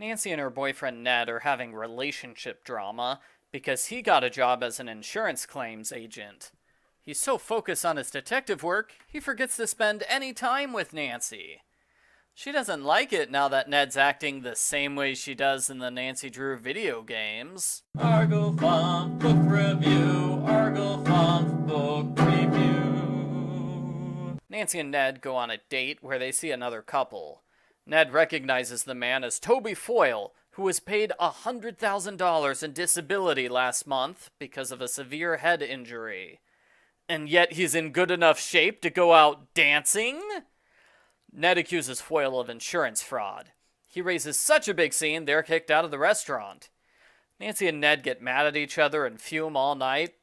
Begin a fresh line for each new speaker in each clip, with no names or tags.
Nancy and her boyfriend Ned are having relationship drama because he got a job as an insurance claims agent. He's so focused on his detective work, he forgets to spend any time with Nancy. She doesn't like it now that Ned's acting the same way she does in the Nancy Drew video games.
Argo Funk Book Review, Argo Funk Book Review.
Nancy and Ned go on a date where they see another couple. Ned recognizes the man as Toby Foyle, who was paid $100,000 in disability last month because of a severe head injury. And yet he's in good enough shape to go out dancing? Ned accuses Foyle of insurance fraud. He raises such a big scene, they're kicked out of the restaurant. Nancy and Ned get mad at each other and fume all night.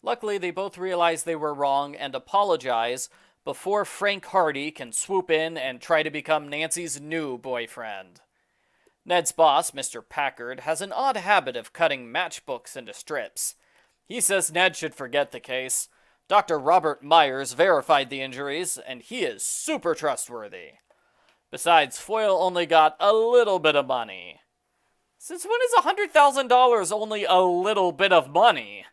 Luckily, they both realize they were wrong and apologize before Frank Hardy can swoop in and try to become Nancy's new boyfriend. Ned's boss, Mr. Packard, has an odd habit of cutting matchbooks into strips. He says Ned should forget the case. Dr. Robert Myers verified the injuries, and he is super trustworthy. Besides, Foyle only got a little bit of money. Since when is $100,000 only a little bit of money?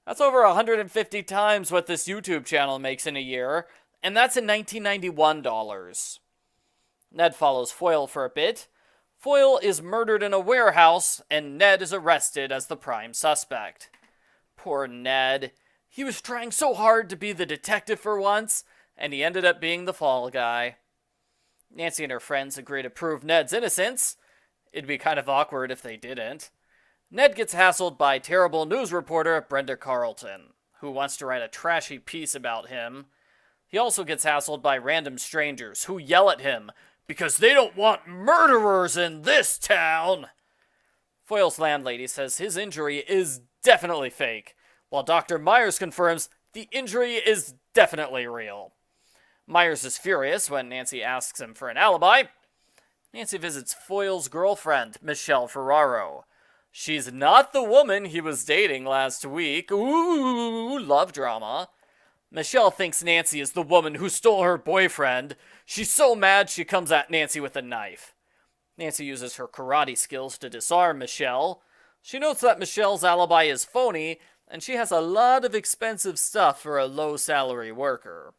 That's over 150 times what this YouTube channel makes in a year, and that's in 1991 dollars. Ned follows Foyle for a bit. Foyle is murdered in a warehouse, and Ned is arrested as the prime suspect. Poor Ned. He was trying so hard to be the detective for once, and he ended up being the fall guy. Nancy and her friends agree to prove Ned's innocence. It'd be kind of awkward if they didn't. Ned gets hassled by terrible news reporter Brenda Carlton, who wants to write a trashy piece about him. He also gets hassled by random strangers who yell at him because they don't want murderers in this town. Foyle's landlady says his injury is definitely fake, while Dr. Myers confirms the injury is definitely real. Myers is furious when Nancy asks him for an alibi. Nancy visits Foyle's girlfriend, Michelle Ferraro. She's not the woman he was dating last week. Ooh, love drama. Michelle thinks Nancy is the woman who stole her boyfriend. She's so mad she comes at Nancy with a knife. Nancy uses her karate skills to disarm Michelle. She notes that Michelle's alibi is phony, and she has a lot of expensive stuff for a low-salary worker.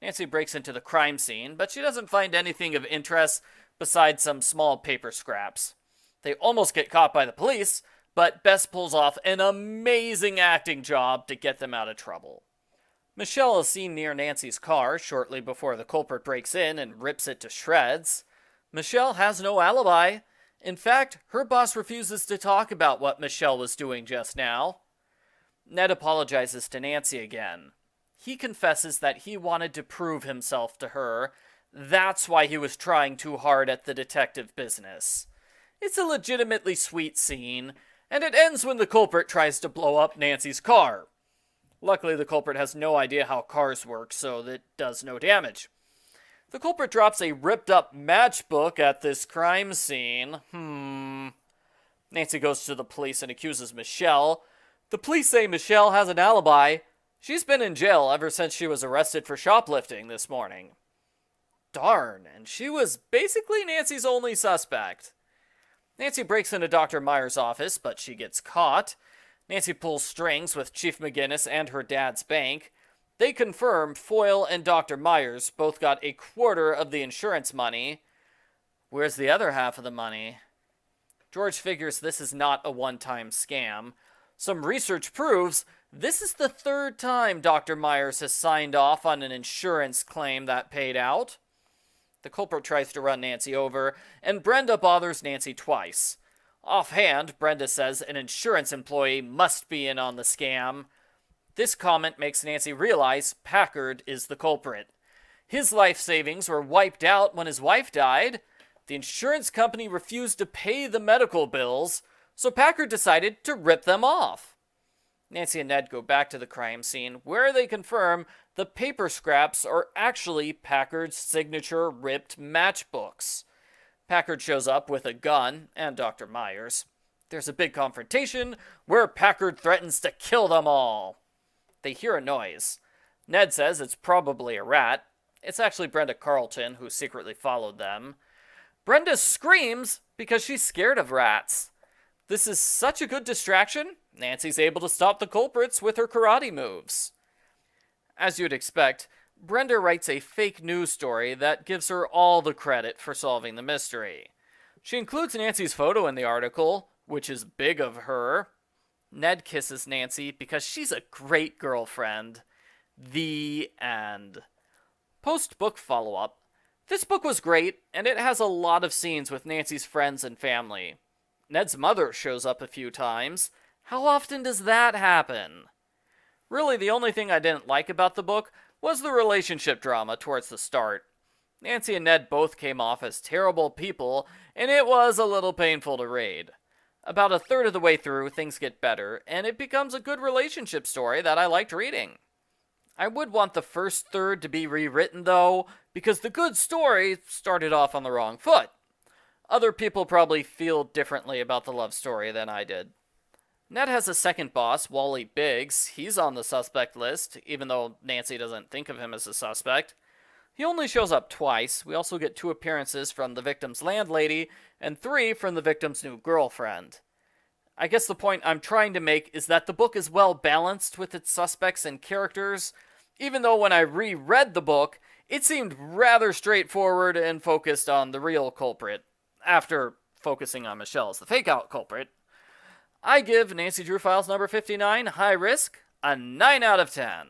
Nancy breaks into the crime scene, but she doesn't find anything of interest besides some small paper scraps. They almost get caught by the police, but Bess pulls off an amazing acting job to get them out of trouble. Michelle is seen near Nancy's car shortly before the culprit breaks in and rips it to shreds. Michelle has no alibi. In fact, her boss refuses to talk about what Michelle was doing just now. Ned apologizes to Nancy again. He confesses that he wanted to prove himself to her. That's why he was trying too hard at the detective business. It's a legitimately sweet scene, and it ends when the culprit tries to blow up Nancy's car. Luckily, the culprit has no idea how cars work, so it does no damage. The culprit drops a ripped-up matchbook at this crime scene. Nancy goes to the police and accuses Michelle. The police say Michelle has an alibi. She's been in jail ever since she was arrested for shoplifting this morning. Darn, and she was basically Nancy's only suspect. Nancy breaks into Dr. Myers' office, but she gets caught. Nancy pulls strings with Chief McGinnis and her dad's bank. They confirm Foyle and Dr. Myers both got a quarter of the insurance money. Where's the other half of the money? George figures this is not a one-time scam. Some research proves this is the third time Dr. Myers has signed off on an insurance claim that paid out. The culprit tries to run Nancy over, and Brenda bothers Nancy twice. Offhand, Brenda says an insurance employee must be in on the scam. This comment makes Nancy realize Packard is the culprit. His life savings were wiped out when his wife died. The insurance company refused to pay the medical bills, so Packard decided to rip them off. Nancy and Ned go back to the crime scene, where they confirm the paper scraps are actually Packard's signature ripped matchbooks. Packard shows up with a gun and Dr. Myers. There's a big confrontation where Packard threatens to kill them all. They hear a noise. Ned says it's probably a rat. It's actually Brenda Carlton, who secretly followed them. Brenda screams, because she's scared of rats. This is such a good distraction, Nancy's able to stop the culprits with her karate moves. As you'd expect, Brenda writes a fake news story that gives her all the credit for solving the mystery. She includes Nancy's photo in the article, which is big of her. Ned kisses Nancy because she's a great girlfriend. The end. Post-book follow-up. This book was great, and it has a lot of scenes with Nancy's friends and family. Ned's mother shows up a few times. How often does that happen? Really, the only thing I didn't like about the book was the relationship drama towards the start. Nancy and Ned both came off as terrible people, and it was a little painful to read. About a third of the way through, things get better, and it becomes a good relationship story that I liked reading. I would want the first third to be rewritten, though, because the good story started off on the wrong foot. Other people probably feel differently about the love story than I did. Ned has a second boss, Wally Biggs. He's on the suspect list, even though Nancy doesn't think of him as a suspect. He only shows up twice. We also get 2 appearances from the victim's landlady and 3 from the victim's new girlfriend. I guess the point I'm trying to make is that the book is well balanced with its suspects and characters, even though when I reread the book, it seemed rather straightforward and focused on the real culprit, after focusing on Michelle as the fake-out culprit. I give Nancy Drew Files number 59, High Risk, a 9 out of 10.